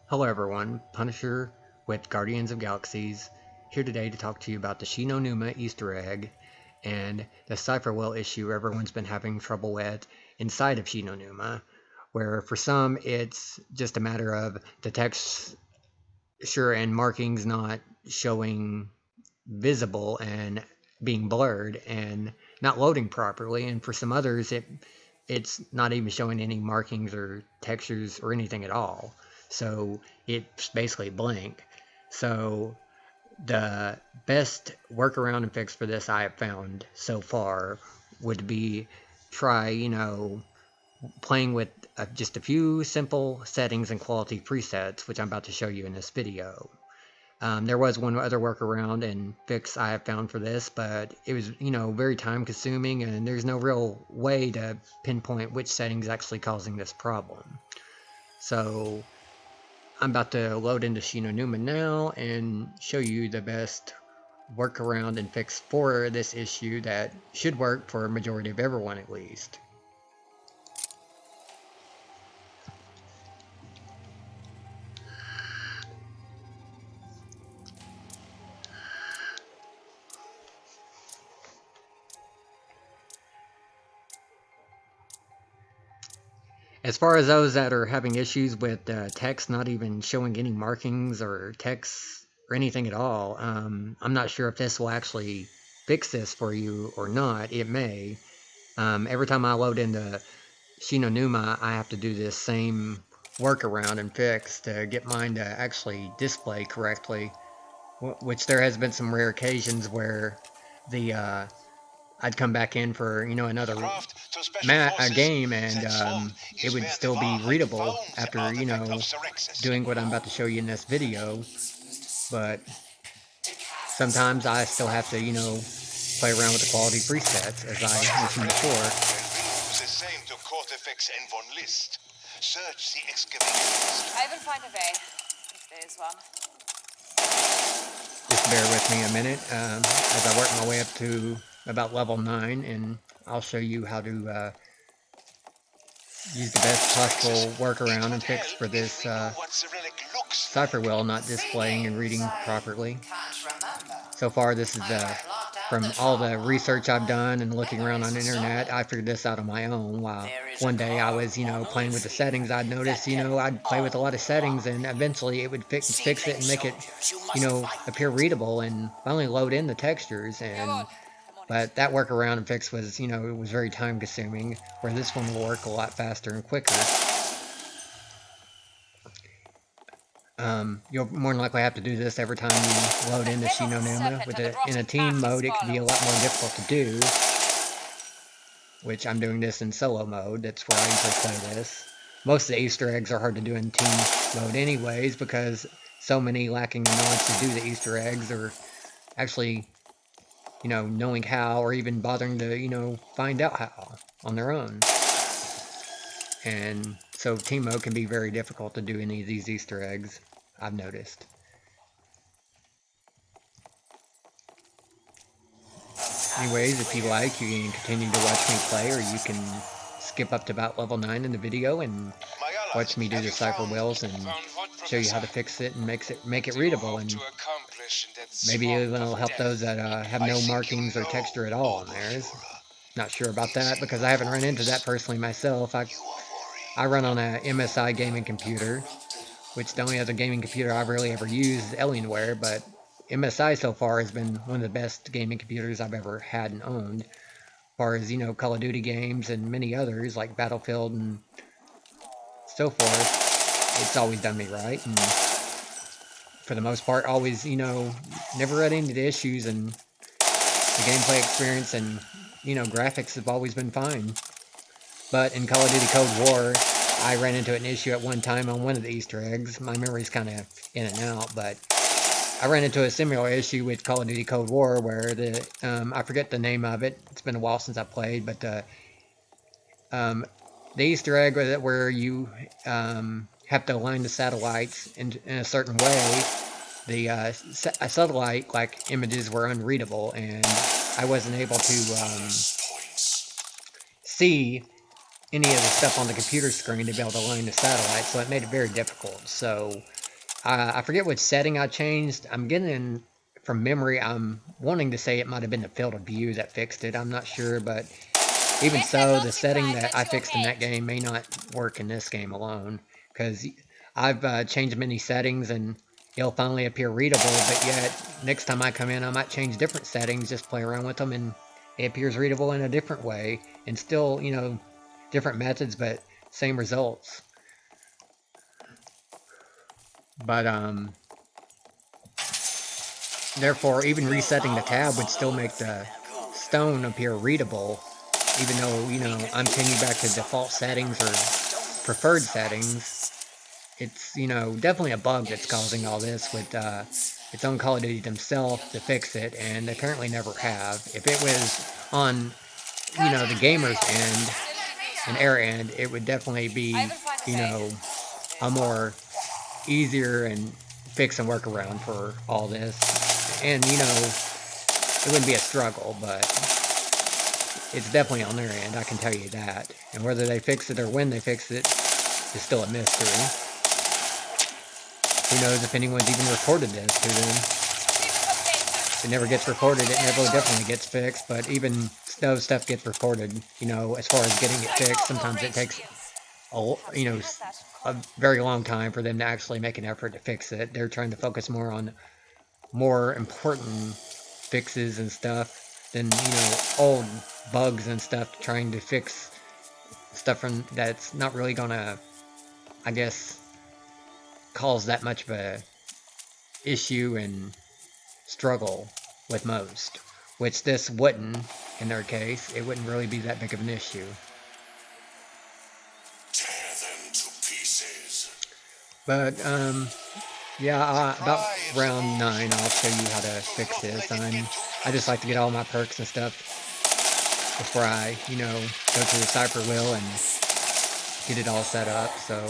Hello everyone, Punisher with Guardians of Galaxies, here today to talk to you about the Shi No Numa Easter egg and the Cipher wheel issue everyone's been having trouble with inside of Shi No Numa, where for some it's just a matter of the texture and markings not showing visible and being blurred and not loading properly, and for some others it's not even showing any markings or textures or anything at all. So it's basically blank. So the best workaround and fix for this I have found so far would be try, playing with just a few simple settings and quality presets, which I'm about to show you in this video. There was one other workaround and fix I have found for this, but it was, very time consuming, and there's no real way to pinpoint which setting is actually causing this problem. So I'm about to load into Shi No Numa now and show you the best workaround and fix for this issue that should work for a majority of everyone at least. As far as those that are having issues with text not even showing any markings or text or anything at all, I'm not sure if this will actually fix this for you or not. It may. Every time I load into Shi No Numa, I have to do this same workaround and fix to get mine to actually display correctly, which there has been some rare occasions where the I'd come back in for, another game, and it would still be readable after, doing what I'm about to show you in this video. But sometimes I still have to, play around with the quality presets, as I mentioned before. I will find a way, if there is one. Just bear with me a minute as I work my way up to about level 9, and I'll show you how to use the best possible workaround and fix for this Cipher wheel not displaying and reading properly. So far, this is from all the research I've done and looking around on the internet. I figured this out on my own. While one day I was, playing with the settings, I'd notice, I'd play with a lot of settings, and eventually it would fix it and make it, appear readable and finally load in the textures. But that workaround and fix was, it was very time consuming, where this one will work a lot faster and quicker. You'll more than likely have to do this every time you load into Shi No Numa. In a team mode, it can be a lot more difficult to do, which I'm doing this in solo mode. That's where I usually play this. Most of the Easter eggs are hard to do in team mode anyways, because so many lacking in knowledge to do the Easter eggs, or actually, knowing how, or even bothering to, find out how on their own. And so team mode can be very difficult to do any of these Easter eggs, I've noticed. Anyways, if you like, you can continue to watch me play, or you can skip up to about level 9 in the video and watch me do the Cipher wheels and show you how to fix it and make it readable, and maybe it'll help those that have no markings or texture at all on theirs. Not sure about that, because I haven't run into that personally myself. I run on a MSI gaming computer, which the only other gaming computer I've really ever used is Alienware, but MSI so far has been one of the best gaming computers I've ever had and owned. As far as, Call of Duty games and many others like Battlefield and so forth, it's always done me right, and for the most part, always, never run into the issues, and the gameplay experience and, graphics have always been fine. But in Call of Duty Cold War, I ran into an issue at one time on one of the Easter eggs. My memory's kind of in and out, but I ran into a similar issue with Call of Duty Cold War where I forget the name of it. It's been a while since I played, but the Easter egg where you have to align the satellites in a certain way, the satellite images were unreadable, and I wasn't able to see any of the stuff on the computer screen to be able to align the satellite, so it made it very difficult. So I forget which setting I changed. I'm getting from memory. I'm wanting to say it might have been the field of view that fixed it. I'm not sure, but even Yes, I so, got the Cipher, setting I that bet I you fixed in that okay. game may not work in this game alone, because I've changed many settings and it'll finally appear readable, but yet next time I come in I might change different settings, just play around with them, and it appears readable in a different way, and still, different methods, but same results. But, therefore, even resetting the tab would still make the stone appear readable, even though, I'm changing back to default settings or preferred settings. It's, definitely a bug that's causing all this with its own Call of Duty themselves to fix it, and they currently never have. If it was on, the gamer's end, and their end, it would definitely I be, will find a you way. know, a more easier and fix and workaround for all this. And, it wouldn't be a struggle, but it's definitely on their end, I can tell you that. And whether they fix it or when they fix it is still a mystery. Who knows if anyone's even reported this to them. If it never gets reported, it never definitely gets fixed, but even though stuff gets reported, as far as getting it fixed, sometimes it takes a very long time for them to actually make an effort to fix it. They're trying to focus more on more important fixes and stuff than, old bugs and stuff, trying to fix stuff from that's not really gonna, I guess, cause that much of a issue and struggle with most. Which this wouldn't, in their case, it wouldn't really be that big of an issue. Tear them to pieces. But, yeah, about round 9, I'll show you how to fix this. I just like to get all my perks and stuff before I, go to the Cipher wheel and get it all set up, so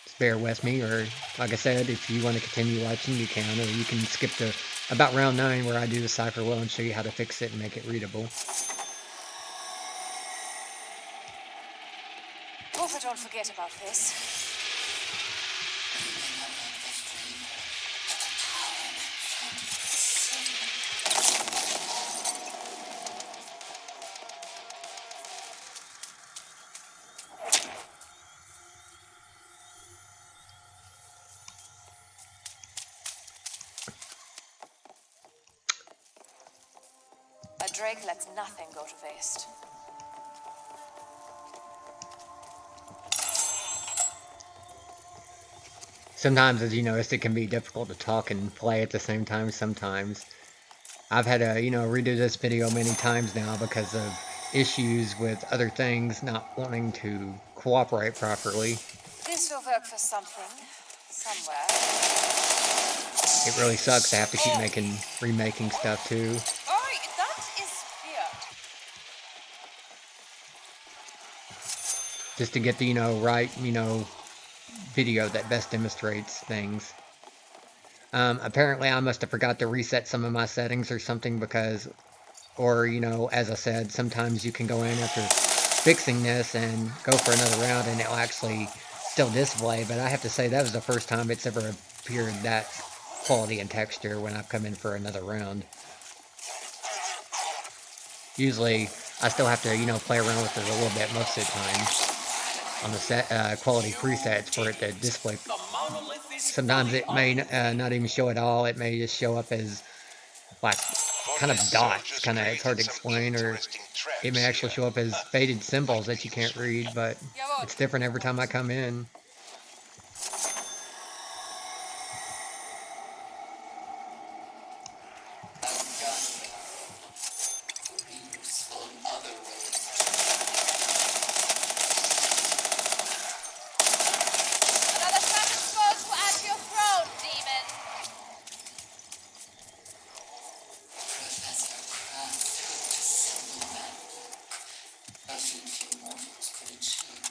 just bear with me, or like I said, if you want to continue watching, you can, or you can skip to about round 9 where I do the Cipher wheel and show you how to fix it and make it readable. Hope I don't forget about this. A Drake lets nothing go to waste. Sometimes, as you noticed, it can be difficult to talk and play at the same time sometimes. I've had to, redo this video many times now because of issues with other things not wanting to cooperate properly. This will work for something, somewhere. It really sucks to have to keep remaking stuff too. Oh, that is weird. Just to get the, right, video that best demonstrates things. Apparently I must have forgot to reset some of my settings or something because, or, as I said, sometimes you can go in after fixing this and go for another round and it'll actually still display, but I have to say that was the first time it's ever appeared that quality and texture when I've come in for another round. Usually I still have to, play around with it a little bit most of the time on the quality presets for it to display. Sometimes it may not even show at all. It may just show up as like kind of dots, it's hard to explain, or it may actually show up as faded symbols that you can't read, but it's different every time I come in. Another traffic skull to add to your throne, demon. Professor Kraft could dissemble that book. A few mortals could achieve.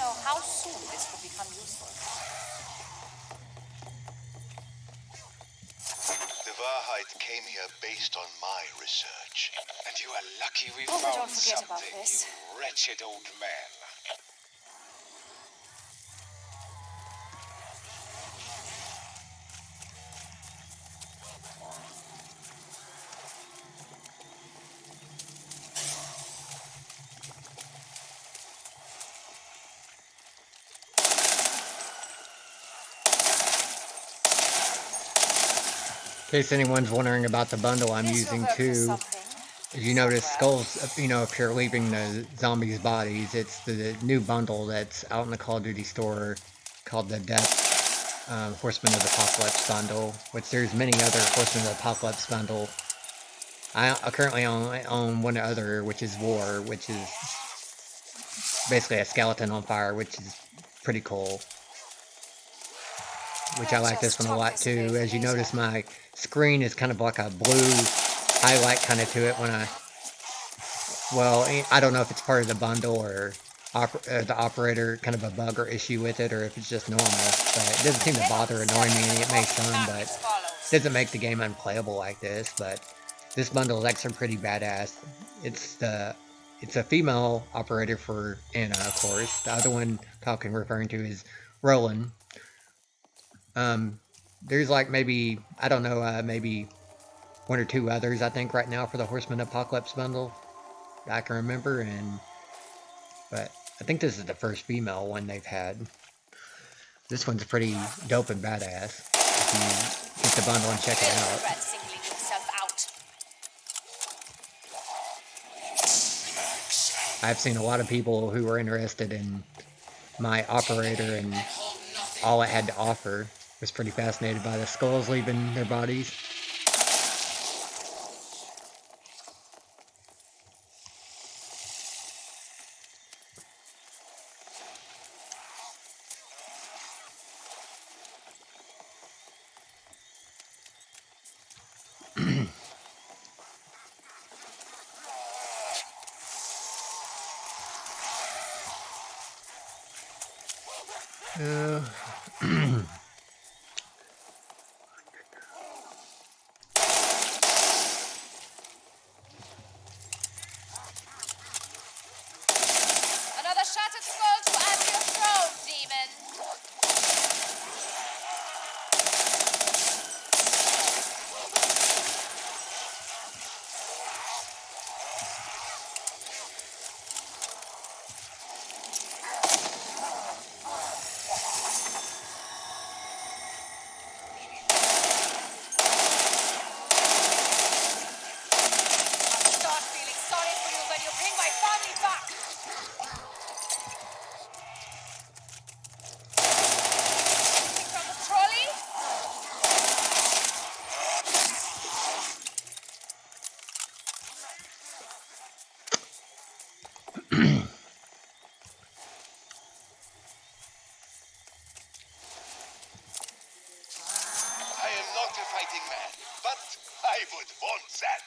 know how soon this will become useful. The Wahrheit came here based on my research. And you are lucky we Oh, found don't forget something, about this. you wretched old man. In case anyone's wondering about the bundle I'm This will using work for too, something. as you notice skulls, appear leaving the zombies' bodies. It's the new bundle that's out in the Call of Duty store called the Death Horsemen of the Apocalypse bundle, which there's many other Horsemen of the Apocalypse bundle. I currently own one other, which is War, which is basically a skeleton on fire, which is pretty cool. Which I like this one a lot too. As you notice, my screen is kind of like a blue highlight kind of to it when well, I don't know if it's part of the bundle or the operator kind of a bug or issue with it, or if it's just normal. But it doesn't seem to bother annoying me any. It may some, but it doesn't make the game unplayable like this. But this bundle is actually pretty badass. It's a female operator for Anna, of course. The other one talking referring to is Roland. There's like maybe, I don't know, maybe one or two others, I think, right now for the Horseman Apocalypse bundle that I can remember, but I think this is the first female one they've had. This one's pretty dope and badass if you get the bundle and check it out. I've seen a lot of people who were interested in my operator and all it had to offer. Was pretty fascinated by the skulls leaving their bodies. Another shattered skull to add to your throne, demon. I'll start feeling sorry for you when you bring my family back. From the trolley? I am not a fighting man, but I would want that.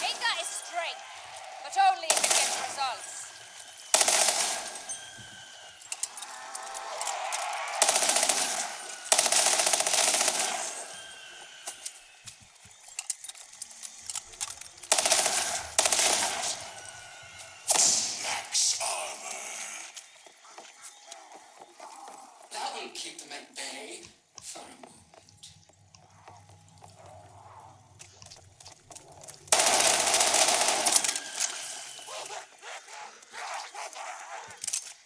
Anger is strength, but only if it gets results. Max armor. That will keep them at bay for a moment.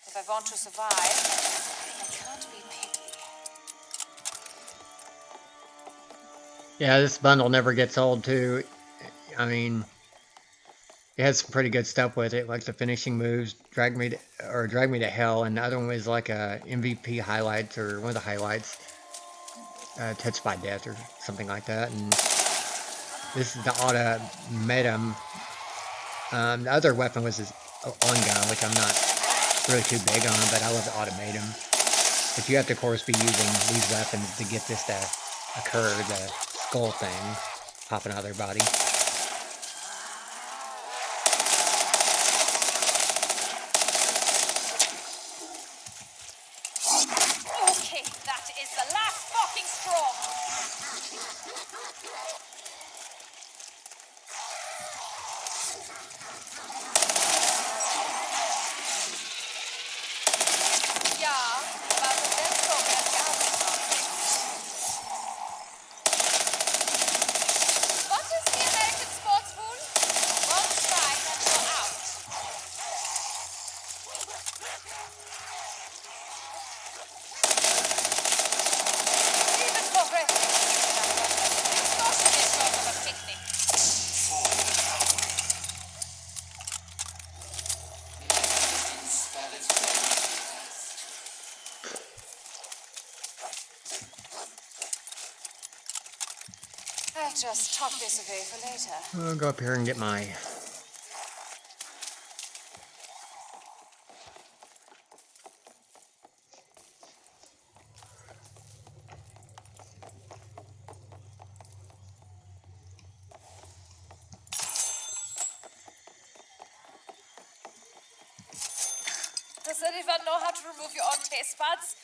If I want to survive, I can't be picky. Yeah, this bundle never gets old too. I mean, it has some pretty good stuff with it, like the finishing moves, drag me to hell, and the other one was like a MVP highlights, or one of the highlights, touched by death or something like that. And this is the automatum. The other weapon was his on gun, which I'm not really too big on, but I love the automatum. But you have to, of course, be using these weapons to get this to occur, the skull thing. popping out of their body. Okay, that is the last fucking straw. Ja, aber so sehr Progress gehabt. What is the American sports rule? One strike and you're out. Even progressive. Discussion is sort of a picnic. I'll just tuck this away for later. I'll go up here and get my... Does anyone know how to remove your own taste buds?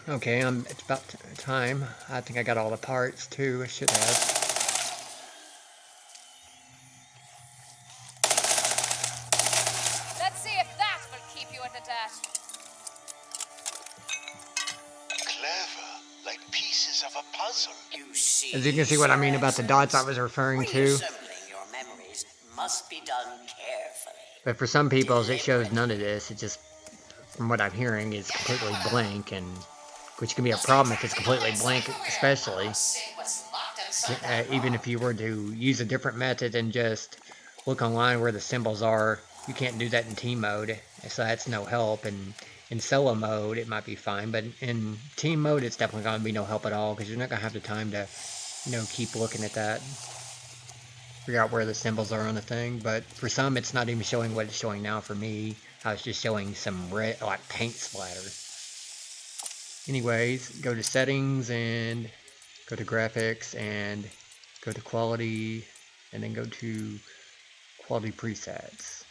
Okay, it's about time. I think I got all the parts too. I should have. Let's see if that will keep you in the dirt. Clever, like pieces of a puzzle. You see, As you can see what I mean about the dots I was referring to. reassembling your memories must be done carefully. But for some people, it shows none of this. It just, from what I'm hearing, is completely blank, and which can be a problem if it's completely blank, especially. Even if you were to use a different method and just look online where the symbols are, you can't do that in team mode, so that's no help. And in solo mode, it might be fine, but in team mode, it's definitely going to be no help at all, because you're not going to have the time to, keep looking at that, figure out where the symbols are on the thing. But for some, it's not even showing what it's showing now. For me, I was just showing some red, like paint splatter. Anyways, go to settings and go to graphics and go to quality and then go to quality presets.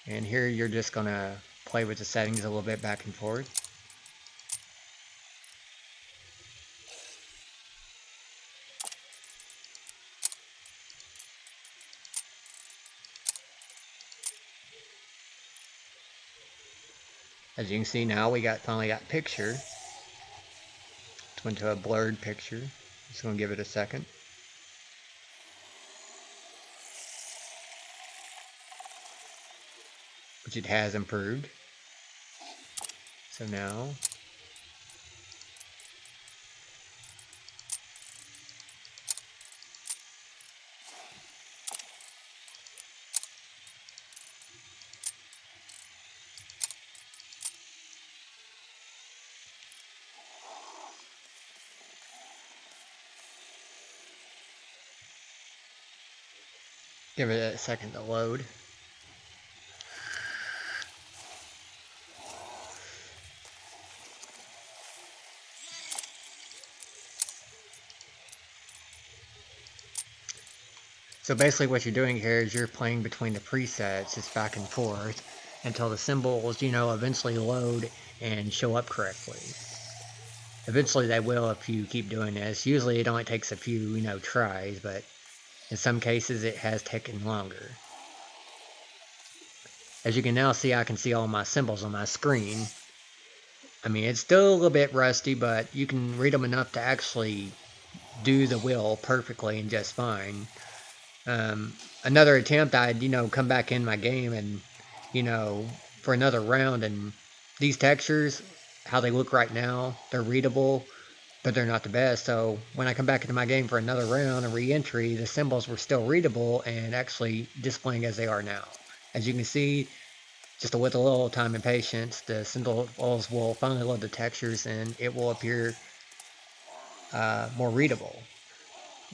And here you're just gonna play with the settings a little bit back and forth. As you can see now, we finally got picture. It went to a blurred picture. Just gonna give it a second. Which it has improved. So now give it a second to load. So basically what you're doing here is you're playing between the presets, just back and forth, until the symbols, eventually load and show up correctly. Eventually they will if you keep doing this. Usually it only takes a few, tries, but in some cases it has taken longer. As you can now see, I can see all my symbols on my screen. I mean, it's still a little bit rusty, but you can read them enough to actually do the wheel perfectly and just fine. Another attempt, I'd, come back in my game and, for another round, and these textures, how they look right now, they're readable, but they're not the best. So when I come back into my game for another round and re-entry, the symbols were still readable and actually displaying as they are now. As you can see, just with a little time and patience, the symbols will finally load the textures and it will appear more readable.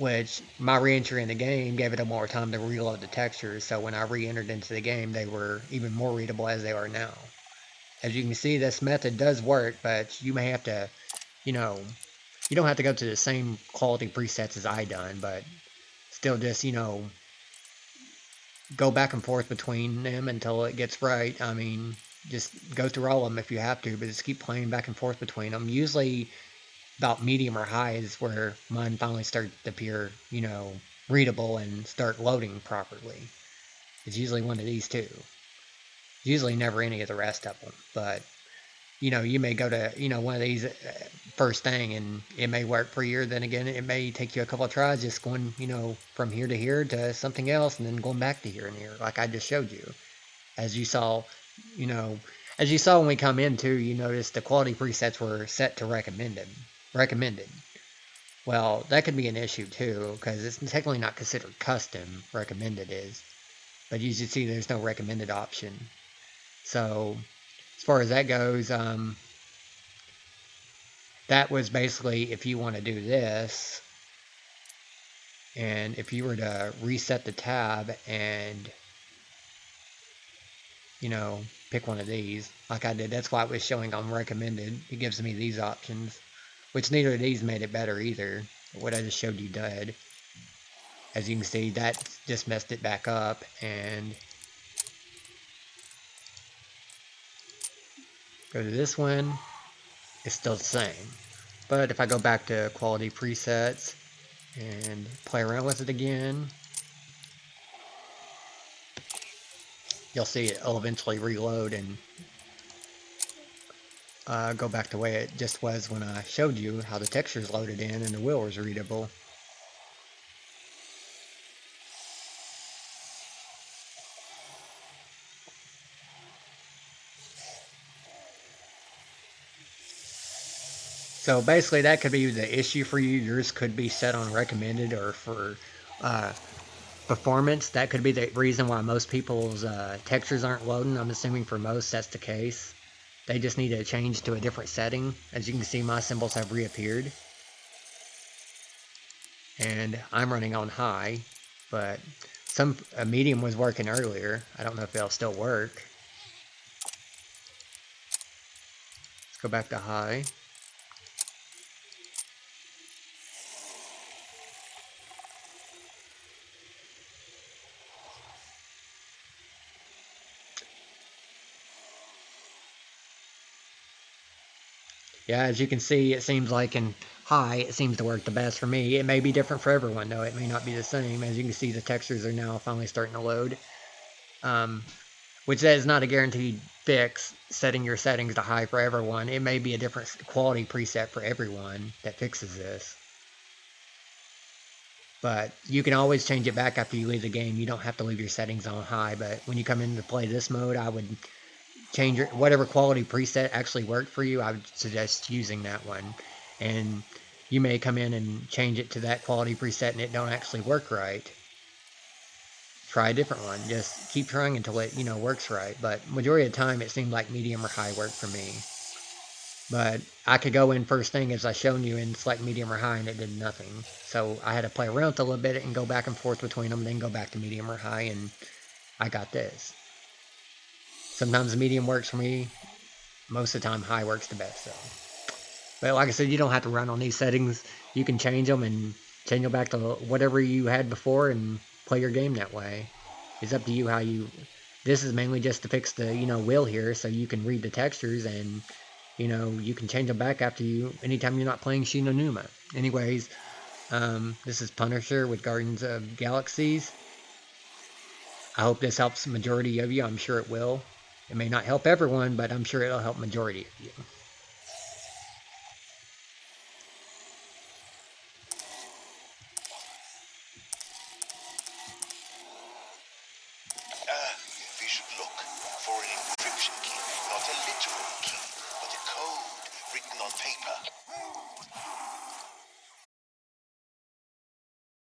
which my re-entry in the game gave it a more time to reload the textures, so when I re-entered into the game, they were even more readable as they are now. As you can see, this method does work, but you may have to, you know, you don't have to go to the same quality presets as I done, but still just, you know, go back and forth between them until it gets right. I mean, just go through all of them if you have to, but just keep playing back and forth between them. Usually about medium or high is where mine finally start to appear, you know, readable and start loading properly. It's usually one of these two. Usually never any of the rest of them, but you know, you may go to, you know, one of these first thing and it may work for you. Then again, it may take you a couple of tries just going, you know, from here to here to something else and then going back to here and here, like I just showed you. As you saw, you know, as you saw when we come in too, you notice the quality presets were set to recommended. Well, that could be an issue too, because it's technically not considered custom. Recommended is, but you should see there's no recommended option. So as far as that goes, that was basically if you want to do this, and if you were to reset the tab and, you know, pick one of these, like I did, that's why it was showing on recommended. It gives me these options, which neither of these made it better either. What I just showed you did. As you can see, that just messed it back up, and go to this one, it's still the same. But if I go back to quality presets and play around with it again, you'll see it'll eventually reload and go back to the way it just was when I showed you how the textures loaded in and the wheel was readable. So basically that could be the issue for you. Yours could be set on recommended, or for performance, that could be the reason why most people's textures aren't loading. I'm assuming for most that's the case. They just need to change to a different setting. As you can see, my symbols have reappeared. And I'm running on high, but a medium was working earlier. I don't know if it'll still work. Let's go back to high. Yeah, as you can see, it seems like in high, it seems to work the best for me. It may be different for everyone, though. It may not be the same. As you can see, the textures are now finally starting to load. Which that is not a guaranteed fix, setting your settings to high for everyone. It may be a different quality preset for everyone that fixes this. But you can always change it back after you leave the game. You don't have to leave your settings on high, but when you come in to play this mode, I would change whatever quality preset actually worked for you. I would suggest using that one. And you may come in and change it to that quality preset and it don't actually work right. Try a different one. Just keep trying until it, you know, works right. But majority of the time, it seemed like medium or high worked for me. But I could go in first thing, as I shown you, and select medium or high, and it did nothing. So I had to play around with it a little bit and go back and forth between them, then go back to medium or high, and I got this. Sometimes medium works for me. Most of the time, high works the best, though. But like I said, you don't have to run on these settings. You can change them and change them back to whatever you had before and play your game that way. It's up to you how you... This is mainly just to fix the, you know, wheel here, so you can read the textures and, you know, you can change them back after you, anytime you're not playing Shi No Numa. Anyways, this is Punisher with Guardians of Galaxies. I hope this helps the majority of you. I'm sure it will. It may not help everyone, but I'm sure it'll help majority of you. We should look for an encryption key, not a literal key, but a code written on paper.